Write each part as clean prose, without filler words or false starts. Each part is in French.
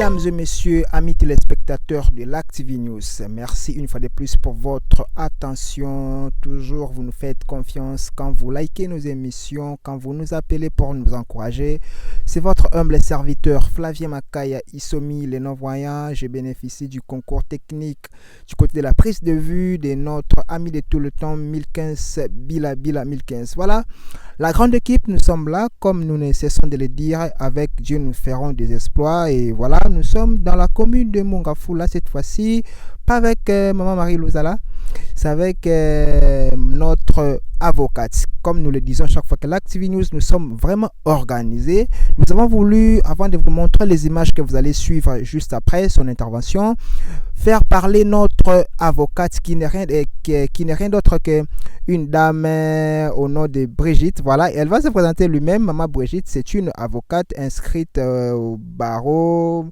Mesdames et messieurs, amis téléspectateurs de l'Active News, merci une fois de plus pour votre attention. Toujours, vous nous faites confiance quand vous likez nos émissions, quand vous nous appelez pour nous encourager. C'est votre humble serviteur Flavien Makaya Isomi, les non-voyants. Je bénéficie du concours technique du côté de la prise de vue de notre ami de tout le temps, 1015 Bila 1015. Voilà, la grande équipe, nous sommes là, comme nous ne cessons de le dire, avec Dieu nous ferons des exploits. Et voilà, nous sommes dans la commune de Mongafula cette fois-ci, pas avec Maman Marie Louzala, c'est avec notre avocate. Comme nous le disons chaque fois que l'Active News, nous sommes vraiment organisés. Nous avons voulu, avant de vous montrer les images que vous allez suivre juste après son intervention, faire parler notre avocate qui n'est rien d'autre qu'une dame au nom de Brigitte. Voilà, et elle va se présenter lui-même. Maman Brigitte, c'est une avocate inscrite au barreau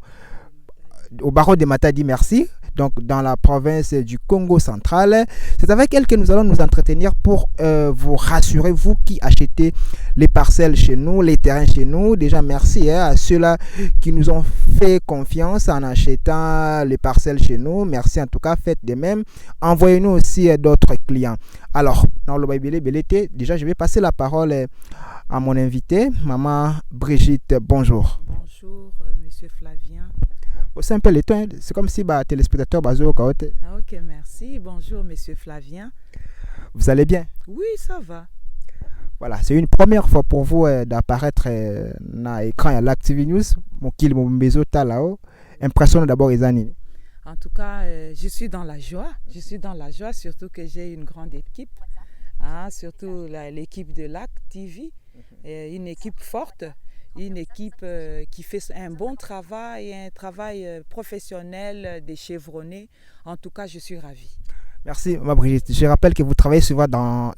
de Matadi, merci. Donc dans la province du Congo central. C'est avec elle que nous allons nous entretenir pour vous rassurer, vous qui achetez les parcelles chez nous, les terrains chez nous. Déjà merci à ceux-là qui nous ont fait confiance en achetant les parcelles chez nous. Merci en tout cas, faites de même. Envoyez-nous aussi d'autres clients. Alors, dans le Belé, déjà je vais passer la parole à mon invité, Maman Brigitte. Bonjour. Bonjour, Monsieur Flavien. C'est un peu le temps, c'est comme si téléspectateur bazo au côté. Ok, merci. Bonjour, Monsieur Flavien. Vous allez bien? Oui, ça va. Voilà, c'est une première fois pour vous d'apparaître dans l'écran à l'Active News. Mon kil, mon bezo là-haut. Impressionnant d'abord les années. En tout cas, je suis dans la joie. Je suis dans la joie, surtout que j'ai une grande équipe. Surtout l'équipe de l'Active, une équipe forte. Une équipe qui fait un bon travail, un travail professionnel, déchevronné. En tout cas, je suis ravie. Merci, ma Brigitte. Je rappelle que vous travaillez souvent dans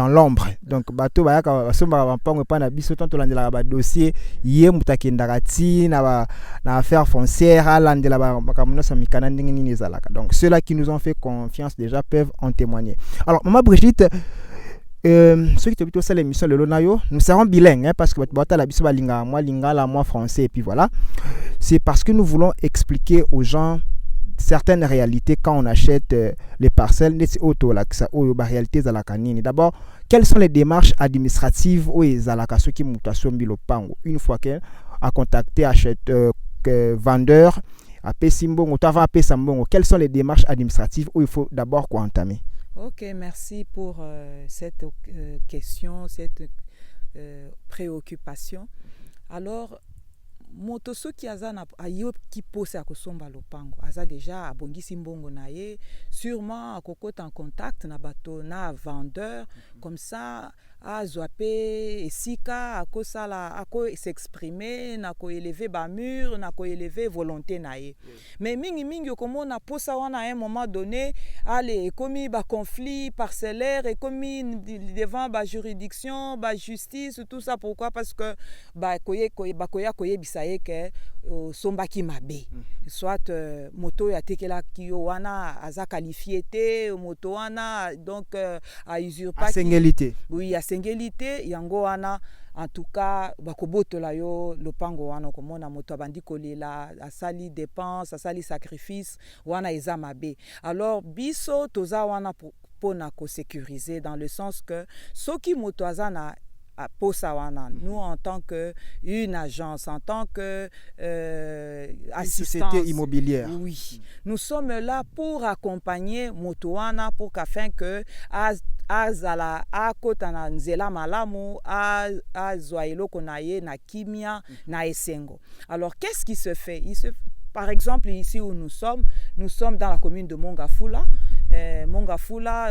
l'ombre. Donc, bateau ba ka somba mpango pa na biso tanto landela ba dossier yé mutakendakati na affaire foncière landela ba makamuna sa mikana ndenge nini ezalaka. Donc, ceux-là qui nous ont fait confiance déjà peuvent en témoigner. Alors, maman Brigitte, ceux qui te plutôt ça l'émission le Lonayo, nous serons bilingues parce que moi français et puis voilà. C'est parce que nous voulons expliquer aux gens certaines réalités quand on achète les parcelles. D'abord, quelles sont les démarches administratives une fois qu'elle a contacté vendeur à Pesimbongo, quelles sont les démarches administratives où il faut d'abord entamer? Ok, merci pour cette question, cette préoccupation. Alors, moto soki azana ayo ki pose akosomba lopango aza déjà abongisi mbongo na ye, sûrement akokota en contact na bato na vendeur, comme ça azwa pe esika akosala ako s'exprimer na ko élever ba mur na ko élever volonté na ye. Mais mingi okomona posa wana à un moment donné allez komi ba conflit parcellaire et komi devant ba juridiction, ba justice, tout ça. Pourquoi? Parce que ba koya bisaye ke sombaki mabe. Soit moto ya tekela kiyo wana aza qualifié te moto wana, donc a usurpé singélité. Oui, a singélité yango wana. En tout cas, bakobotola yo lopango wana komona moto abandi kolela asali dépense, asali sacrifice wana eza mabe. Alors biso toza wana pona ko sécuriser dans le sens que soki moto azana Posawana, nous en tant qu'une agence, en tant que société immobilière. Oui, nous sommes là pour accompagner Motoana pour qu'afin que azala akotana nzela malamu azwailo konaye na kimia na esengo. Alors qu'est-ce qui se fait? Par exemple, ici où nous sommes dans la commune de Mongafula,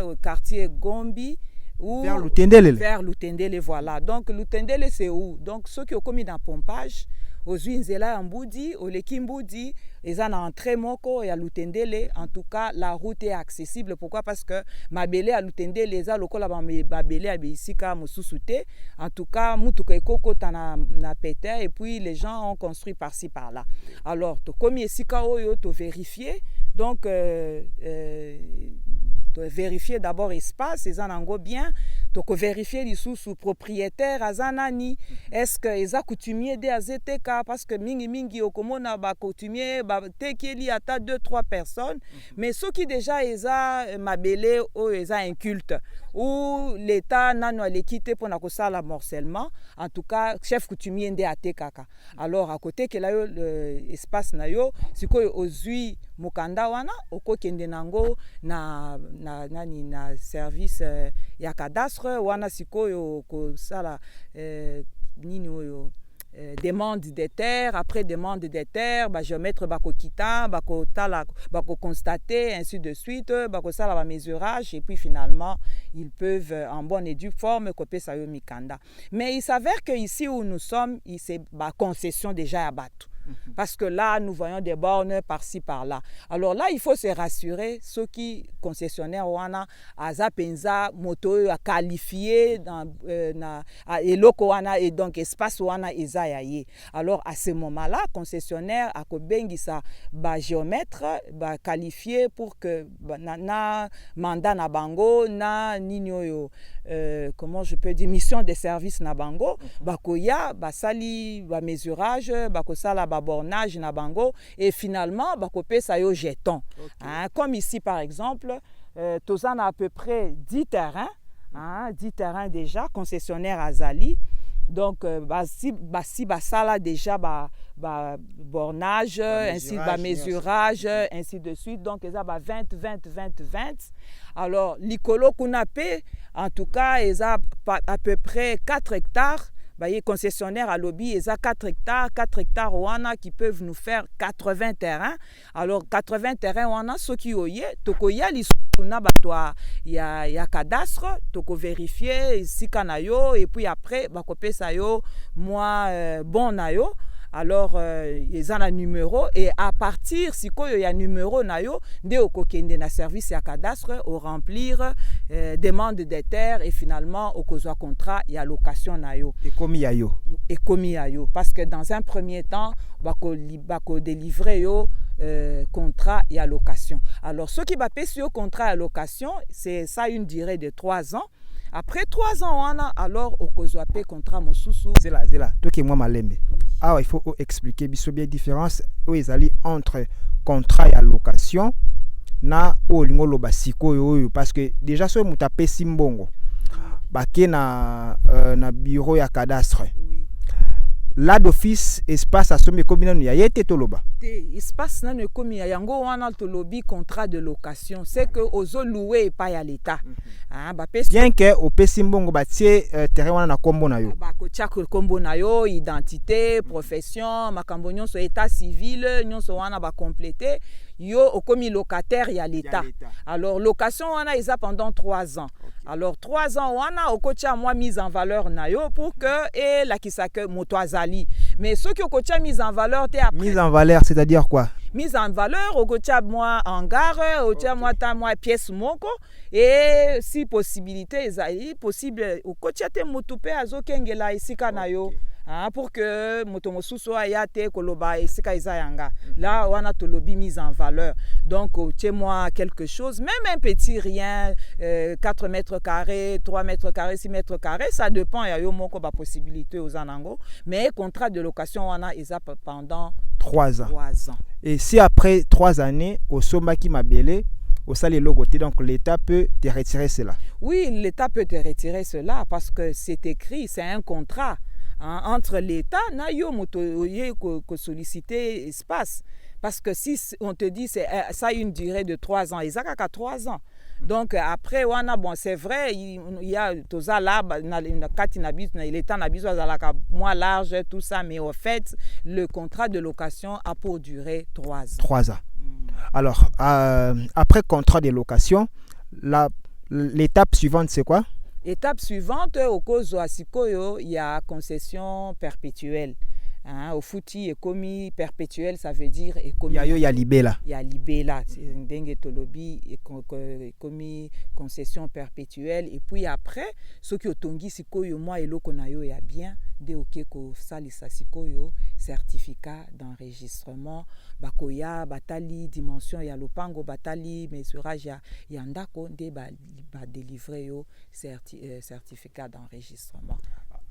au quartier Gombi. Vers Lutendele. Vers Lutendele, voilà. Donc, Lutendele, c'est où? Donc, ceux qui ont commis dans pompage, aux Uinzela Amboudi, au Lekimboudi, ils en ont entré moko et à Lutendele. En tout cas, la route est accessible. Pourquoi? Parce que Mabele à Lutendele, les alokola Mabele à Beisika, Moussousouté. En tout cas, Moutuka et Koko tana pété. Et puis, les gens ont construit par-ci, par-là. Alors, tu commis Sika Oyo, tu vérifier. Donc, vérifier d'abord l'espace, les anango bien. toko vérifier lisusu propriétaire aza nani, est-ce que eza coutumier de azeteka, parce que mingi okomona ba coutumier ba tekeli ata 2-3 personnes, mais ceux qui déjà eza mabele o eza inculte ou l'état nano alekite pona kosala morcellement, en tout cas chef coutumier nde atekaka. Alors à côté que là espace na yo sikoyo ozui mokanda wana okokende nango na service ya cadastre wana sikoyo kosala nini oyo demande des terres, après demande des terres, géomètre bakokita, bakotala, bakoconstater, ainsi de suite, bakosala ba mesurage, et puis finalement, ils peuvent en bonne et due forme couper ça yo mikanda. Mais il s'avère que ici où nous sommes, c'est ba concession déjà à Batou. Parce que là, nous voyons des bornes par-ci, par-là. Alors là, il faut se rassurer, ceux qui, concessionnaires, wana, aza penza, moto, a qualifié, et loko wana, et donc espace wana, eza yaye. Alors à ce moment-là, concessionnaire, a kobengi sa, géomètre, qualifié pour que, na mandat na bango, na nino yo, comment je peux dire, mission de service na bango, bakoya, sali, mesurage, bakosala, bornage na bango et finalement bakopé ça yo jeton. Hein, comme ici par exemple, tozan a à peu près 10 terrains, 10 terrains déjà concessionnaire Azali. Donc basi basala déjà bornage, ainsi mesurage, ainsi de suite. Donc ils a 20. Alors likolo kunape en tout cas ils a à peu près 4 hectares. Les concessionnaires à lobby, ils ont 4 hectares wana qui peuvent nous faire 80 terrains. Alors 80 terrains wana ceux qui oye, toko ya lisuna batwa ya cadastre, toko vérifier ici kanayo et puis après bakopé sa yo moi bon nayo. Alors ils ont un numéro et à partir si il y a numéro nayo de okokende na service ya cadastre au remplir demande des terres et finalement au kozwa contrat ya location nayo et commis ayo parce que dans un premier temps bako délivrer yo contrat et location. Alors ceux qui bappent sur contrat et location, c'est ça une durée de 3 ans. Après 3 ans, on a alors au Kozoapé contrat Mosusu. C'est là. Toi qui moi malembe. Ah, il faut expliquer bien différence où ils allaient entre contrat et location na o lingo loba siko yo parce que déjà so mutapé simbongo. Baké na bureau ya cadastre. Là d'office espace asomé combien ya yete toloba. Espace na ne komi ya yango wana tolobi contrat de location, c'est que ozo louer pas ya l'état. Bien que au pesimbongo batie terrain wana na kombo na yo. Ba ko tchako kombo na yo, identité, profession, makambo nyonso état civil, nyonso wana ba compléter yo au komi locataire ya l'état. Alors location wana isa pendant 3 ans. Alors 3 ans wana okocha moi mise en valeur na yo pour que et la kisake moto azali. Mais ceux qui okocha mise en valeur te après mise en valeur c'est-à-dire quoi? Mise en valeur okocha moi hangar, okocha moi ta moi pièce moko et si possibilité ezali possible okocha te moto pe azokengela isika na yo. Pour que moto mosusu ayate koloba esika izayanga. Là on a tolobi mise en valeur. Donc tiens-moi quelque chose, même un petit rien, 4 mètres carrés, 3 mètres carrés, 6 mètres carrés, ça dépend, il y a eu moko ba possibilité aux anango, mais contrat de location on a pendant 3 ans. 3 ans. Et si après 3 années au somaki mabele au sale logoté, donc l'État peut te retirer cela. Oui, l'État peut te retirer cela parce que c'est écrit, c'est un contrat. Entre l'État na yo moto ko solliciter espace parce que si on te dit c'est ça a une durée de 3 ans ils a qu'à 3 ans donc après wana bon c'est vrai il y a toza là na kati na biso na l'État na biso azalaka moins large tout ça mais au fait le contrat de location a pour durer 3 ans. 3 ans. Alors après contrat de location l'étape suivante c'est quoi? Étape suivante, au cause sikoyo, il y a concession perpétuelle. Au fouti et commis perpétuel, ça veut dire et commis. Il y a libella. Il y a libella, c'est un dengue tolobi et commis concession perpétuelle. Et puis après, ceux qui ont tongi sikoyo moi et lokonayo ya bien, de oke kosalisa sikoyo certificat d'enregistrement bakoya batali dimension ya lopango batali mesurage ya ndako nde délivrer yo certificat d'enregistrement.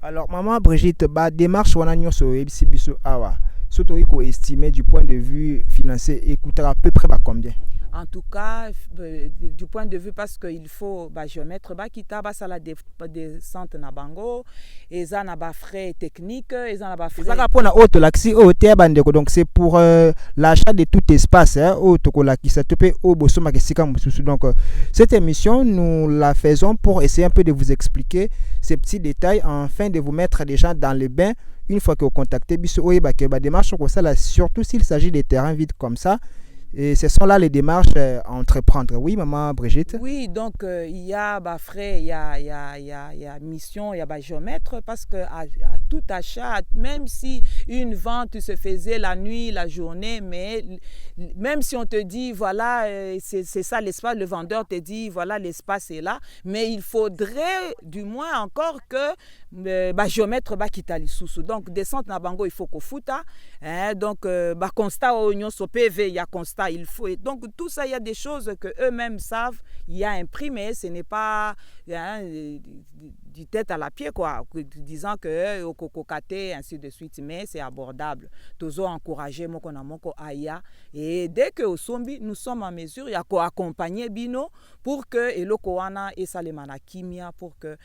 Alors maman Brigitte, démarche wana nyonso ebisi biso awa surtout estimer du point de vue financier et coûtera à peu près combien? En tout cas, du point de vue, parce qu'il faut géomètre, ça la descente na bango, et ça na ba frais techniques, et ça na ba frais. Donc c'est pour l'achat de tout espace, donc cette émission, nous la faisons pour essayer un peu de vous expliquer ces petits détails, afin de vous mettre déjà dans le bain. Une fois que vous contactez Biso démarche comme ça, surtout s'il s'agit des terrains vides comme ça. Et ce sont là les démarches à entreprendre. Oui, maman Brigitte? Oui, donc il y a frais, il y a mission, il y a géomètre, parce que à tout achat, même si une vente se faisait la nuit, la journée, mais même si on te dit, voilà, c'est ça l'espace, le vendeur te dit, voilà, l'espace est là, mais il faudrait du moins encore que géomètre quitte l'issous. Donc, descente na bango, il faut qu'on foute. Donc, constat au union so PV, il y a constat, il faut. Donc, tout ça, il y a des choses que eux-mêmes savent. Il y a imprimé, ce n'est pas du tête à la pied, quoi, disant que au kokokate, ainsi de suite, mais c'est abordable. Toujours encourager moko na moko aya. Et dès que au sombi, nous sommes en mesure, il y a quoi accompagner bino pour que eloko wana et salemana kimia pour que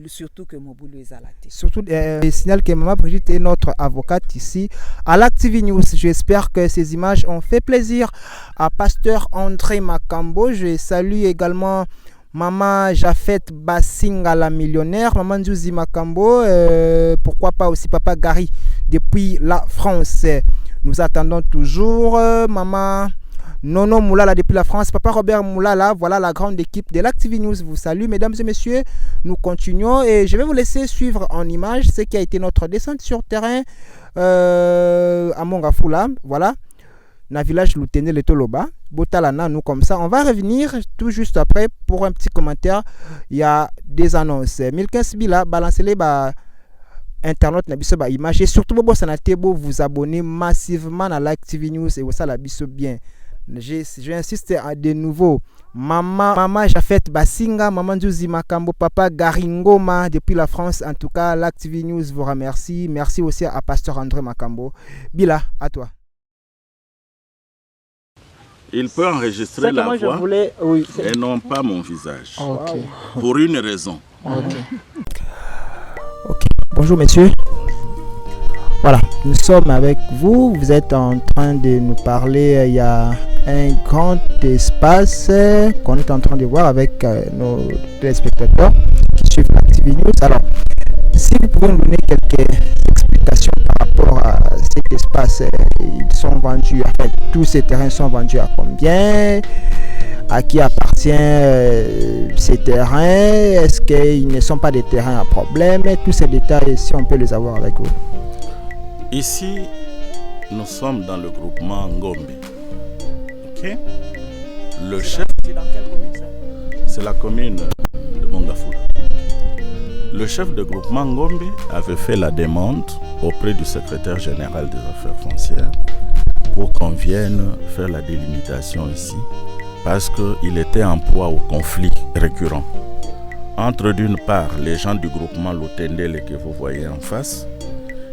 surtout que Mobulu Ezalate. Surtout, je signale que maman Brigitte est notre avocate ici à l'Activ News. J'espère que ces images ont fait plaisir à Pasteur André Makambo. Je salue également Maman Jafet Bassinga la millionnaire, Maman Nzouzi Makambo, pourquoi pas aussi Papa Gary depuis la France. Nous attendons toujours Maman Nono Moulala depuis la France, Papa Robert Moulala, voilà la grande équipe de l'Activ News vous salue. Mesdames et messieurs, nous continuons et je vais vous laisser suivre en image ce qui a été notre descente sur terrain à Mongafula, voilà. Na village Loutene le Toloba, Botalana, nous comme ça. On va revenir tout juste après pour un petit commentaire. Il y a des annonces. 1015 bila, balancez-les, internautes na biso image et surtout bobo sanatebo vous abonnez massivement à l'Activ News et ça la biso bien. J'insiste à de nouveau. Maman Jafet Bassinga, Maman Nzouzi Makambo, Papa Garingoma depuis la France. En tout cas, l'Activ News vous remercie. Merci aussi à Pasteur André Makambo. Bila, à toi. Il peut enregistrer la voix et non pas mon visage. Okay. Pour une raison. Okay. Bonjour messieurs. Voilà, nous sommes avec vous. Vous êtes en train de nous parler. Il y a un grand espace qu'on est en train de voir avec nos téléspectateurs qui suivent l'Activ News. Alors, si vous pouvez nous donner quelques explications par rapport à cet espace, ils sont vendus, en fait, tous ces terrains sont vendus à combien? À qui appartient ces terrains? Est-ce qu'ils ne sont pas des terrains à problème? Tous ces détails, si on peut les avoir avec vous. Ici, nous sommes dans le groupement Ngombe. Ok? Le chef. C'est dans quelle commune ça? C'est la commune de Mongafula. Le chef de groupement Ngombe avait fait la demande auprès du secrétaire général des affaires foncières pour qu'on vienne faire la délimitation ici parce qu'il était en proie au conflit récurrent entre d'une part les gens du groupement Lotendele que vous voyez en face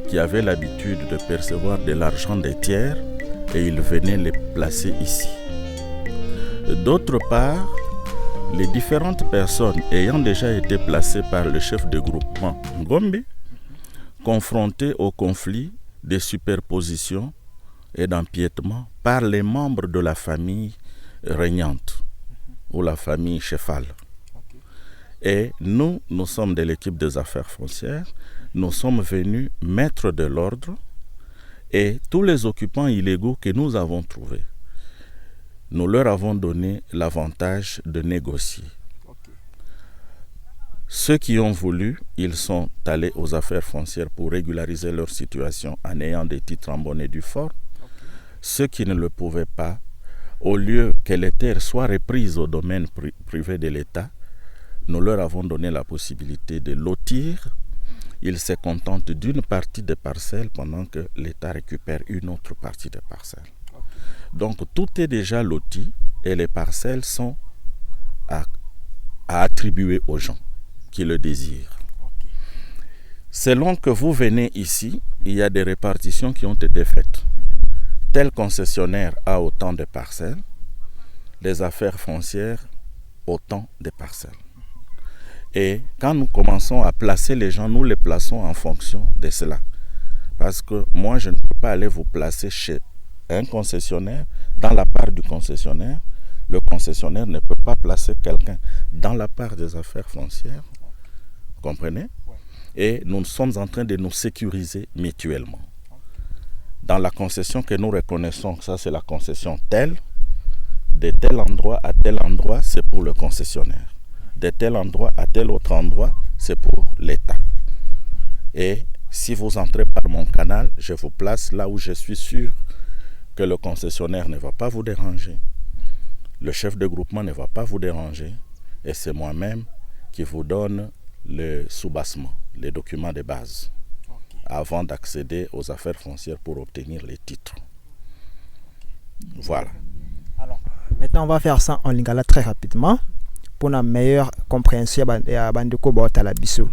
qui avaient l'habitude de percevoir de l'argent des tiers et ils venaient les placer ici. D'autre part, les différentes personnes ayant déjà été placées par le chef de groupement Ngombe, confrontées au conflit de superposition et d'empiètement par les membres de la famille régnante ou la famille chefale. Et nous sommes de l'équipe des affaires foncières, nous sommes venus mettre de l'ordre et tous les occupants illégaux que nous avons trouvés, nous leur avons donné l'avantage de négocier. Ceux qui ont voulu, ils sont allés aux affaires foncières pour régulariser leur situation en ayant des titres en bonne et due forme. Ceux qui ne le pouvaient pas, au lieu que les terres soient reprises au domaine privé de l'État, nous leur avons donné la possibilité de lotir il se contente d'une partie des parcelles pendant que l'État récupère une autre partie des parcelles. Donc tout est déjà loti et les parcelles sont à attribuer aux gens qui le désirent. Selon que vous venez ici, il y a des répartitions qui ont été faites. Tel concessionnaire a autant de parcelles, les affaires foncières autant de parcelles. Et quand nous commençons à placer les gens, nous les plaçons en fonction de cela. Parce que moi, je ne peux pas aller vous placer chez un concessionnaire, dans la part du concessionnaire. Le concessionnaire ne peut pas placer quelqu'un dans la part des affaires foncières. Vous comprenez? Et nous sommes en train de nous sécuriser mutuellement. Dans la concession que nous reconnaissons, ça c'est la concession telle, de tel endroit à tel endroit, c'est pour le concessionnaire. De tel endroit à tel autre endroit, c'est pour l'État. Et si vous entrez par mon canal, je vous place là où je suis sûr que le concessionnaire ne va pas vous déranger. Le chef de groupement ne va pas vous déranger. Et c'est moi-même qui vous donne le soubassement, les documents de base, avant d'accéder aux affaires foncières pour obtenir les titres. Voilà. Alors, maintenant, on va faire ça en lingala très rapidement pour une meilleure compréhension de Bandeko Baotalabiso.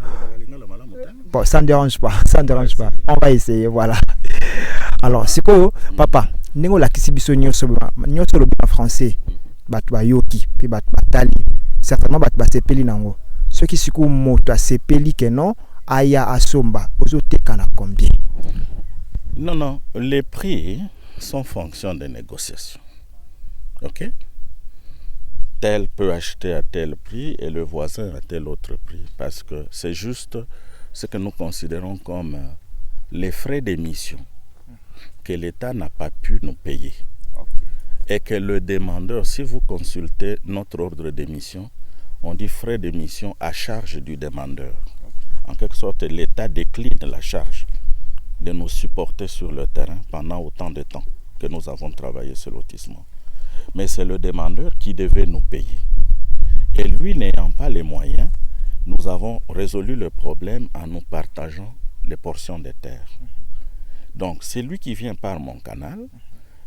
Bon, ça ne dérange pas, ça ne dérange pas. On va essayer, voilà. Alors, c'est quoi, papa? Nengo la kisibiso nyoso en français, batba yoki, puis batba tali. Certainement batba sepeli nango. Ce qui siku moto a sepeli que non, aya asomba. Ozo tekana combien? Non, les prix sont fonction des négociations. Ok? Tel peut acheter à tel prix et le voisin à tel autre prix. Parce que c'est juste ce que nous considérons comme les frais d'émission que l'État n'a pas pu nous payer. Et que le demandeur, si vous consultez notre ordre d'émission, on dit frais d'émission à charge du demandeur. En quelque sorte, l'État décline la charge de nous supporter sur le terrain pendant autant de temps que nous avons travaillé ce lotissement. Mais c'est le demandeur qui devait nous payer. Et lui n'ayant pas les moyens, nous avons résolu le problème en nous partageant les portions de terre. Donc c'est lui qui vient par mon canal.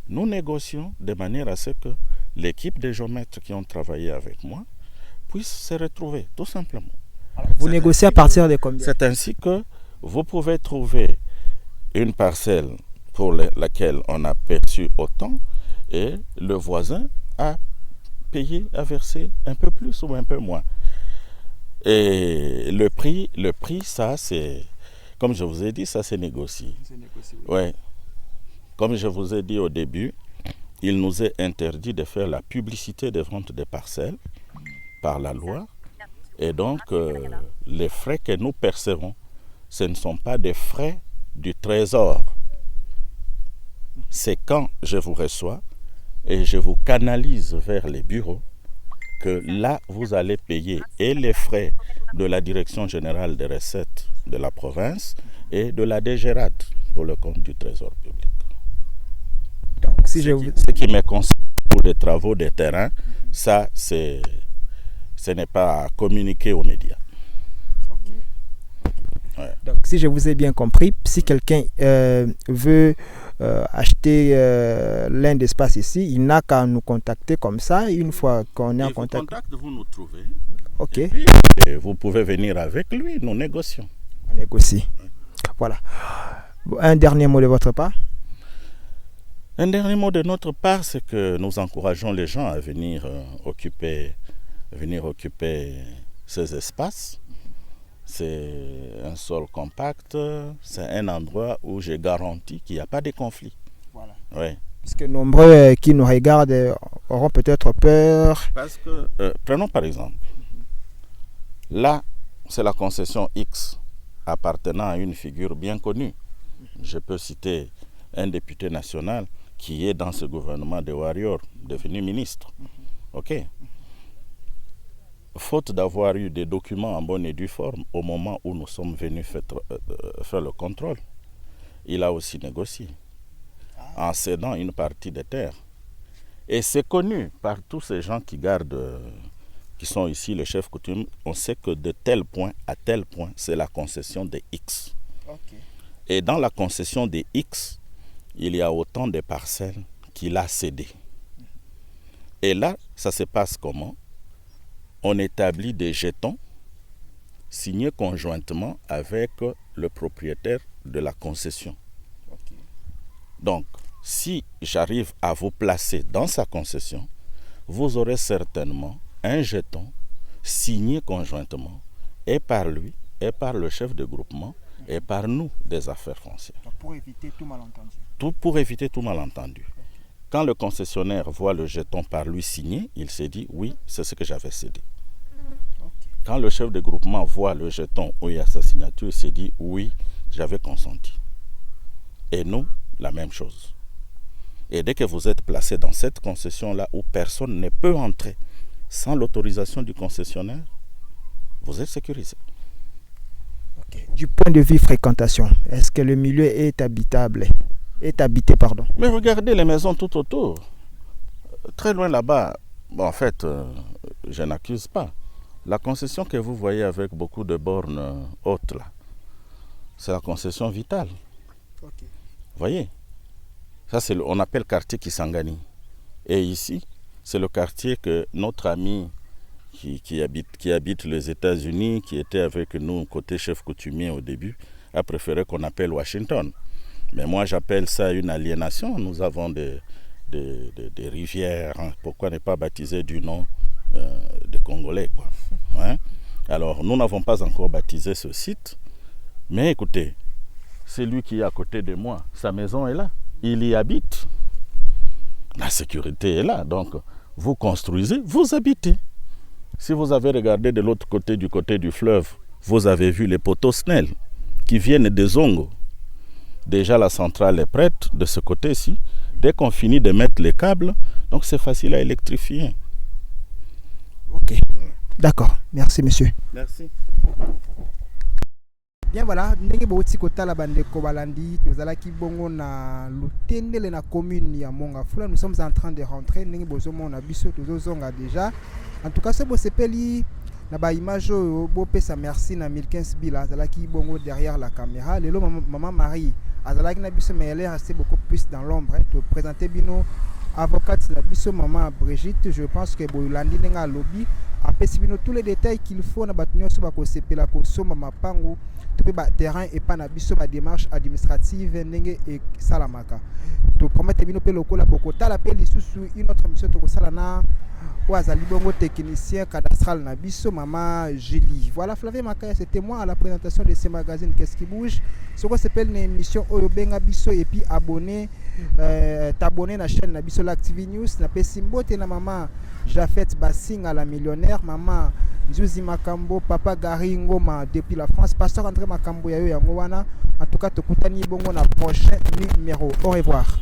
Nous négocions de manière à ce que l'équipe des géomètres qui ont travaillé avec moi puisse se retrouver, tout simplement. Alors, vous négociez à partir de combien? C'est ainsi que vous pouvez trouver une parcelle pour laquelle on a perçu autant et le voisin a payé, a versé un peu plus ou un peu moins. Et le prix, ça c'est, comme je vous ai dit, ça c'est négocié. Ouais. Comme je vous ai dit au début, il nous est interdit de faire la publicité des ventes des parcelles par la loi. Et donc, les frais que nous percevons, ce ne sont pas des frais du trésor. C'est quand je vous reçois et je vous canalise vers les bureaux que là, vous allez payer et les frais de la Direction générale des recettes de la province et de la DGRAD pour le compte du Trésor public. Donc, si ce qui me concerne pour les travaux de terrain, ça, ce n'est pas à communiquer aux médias. Ouais. Donc, si je vous ai bien compris, si quelqu'un veut acheter l'un d'espace ici, il n'a qu'à nous contacter comme ça. Une fois qu'on est en contact, vous nous trouvez. Ok. Et vous pouvez venir avec lui, nous négocions. On négocie. Voilà. Un dernier mot de votre part? Un dernier mot de notre part, c'est que nous encourageons les gens à venir occuper ces espaces. C'est un sol compact, c'est un endroit où j'ai garanti qu'il n'y a pas de conflit. Voilà. Ouais. Parce que nombreux qui nous regardent auront peut-être peur. Parce que, prenons par exemple, là, c'est la concession X appartenant à une figure bien connue. Je peux citer un député national qui est dans ce gouvernement de Warrior, devenu ministre. Ok. Faute d'avoir eu des documents en bonne et due forme au moment où nous sommes venus faire le contrôle, il a aussi négocié en cédant une partie des terres. Et c'est connu par tous ces gens qui gardent qui sont ici les chefs coutumes, on sait que de tel point à tel point, c'est la concession des X. Ok. Et dans la concession des X, il y a autant de parcelles qu'il a cédées. Et là, ça se passe comment? On établit des jetons signés conjointement avec le propriétaire de la concession. Ok. Donc, si j'arrive à vous placer dans sa concession, vous aurez certainement un jeton signé conjointement et par lui, et par le chef de groupement, et par nous des affaires foncières. Donc, pour éviter tout malentendu. Tout pour éviter tout malentendu. Quand le concessionnaire voit le jeton par lui signé, il se dit oui, c'est ce que j'avais cédé. Quand le chef de groupement voit le jeton où il y a sa signature, il se dit oui, j'avais consenti. Et nous, la même chose. Et dès que vous êtes placé dans cette concession-là où personne ne peut entrer sans l'autorisation du concessionnaire, vous êtes sécurisé. Okay. Du point de vue fréquentation, est-ce que le milieu est habitable? Est habité, pardon. Mais regardez les maisons tout autour. Très loin là-bas, bon, en fait, je n'accuse pas. La concession que vous voyez avec beaucoup de bornes hautes là, c'est la concession Vitale. Okay. Vous voyez? Ça, on appelle quartier Kisangani. Et ici, c'est le quartier que notre ami qui habite les États-Unis, qui était avec nous côté chef coutumier au début, a préféré qu'on appelle Washington. Mais moi, j'appelle ça une aliénation. Nous avons des rivières. Hein. Pourquoi ne pas baptiser du nom des Congolais, quoi. Hein? Alors, nous n'avons pas encore baptisé ce site. Mais écoutez, celui qui est à côté de moi, sa maison est là. Il y habite. La sécurité est là. Donc, vous construisez, vous habitez. Si vous avez regardé de l'autre côté, du côté du fleuve, vous avez vu les poteaux SNEL qui viennent des Zongo. Déjà, la centrale est prête de ce côté-ci. Dès qu'on finit de mettre les câbles, donc c'est facile à électrifier. Ok. D'accord. Merci, monsieur. Merci. Bien voilà, ndenge bauti kotala bandeko balandi tozalaki bongo na lutendele na commune ya Mongafula. Nous sommes en train de rentrer ndenge bozomona biso tozozonga déjà. En tout cas, c'est beau sepeli na ba image bo pesa merci na 1015 bila azalaki bongo derrière la caméra. Lelo maman Marie azalaki na biso mais elle est restée beaucoup plus dans l'ombre. Te présenter bino avocate na biso maman Brigitte. Je pense que bolandi ndenge lobby apesi bino tous les détails qu'il faut na batunyo so ba ko sepela ko soma mapango terrain et pas na biso ba démarche administrative ndenge et salamaka to promettre bino pe lokola bokota la pe lisusu une autre mission to kosala na oazali bongo technicien cadastral na biso maman Julie. Voilà Flavie Makaya, c'était moi à la présentation de ce magazine Qu'est-ce qui bouge. Ce qu'on s'appelle une émission Oyo Benga biso et puis abonner t'abonner na chaîne na biso l'Active News na pe simbote na maman Jafet Bassinga la millionnaire, maman Nzuzi Makambo, papa Gary Ngoma depuis la France, pasteur André Makambo ya yo yango wana. En tout cas, tokutani bongo na prochain numéro. Au revoir.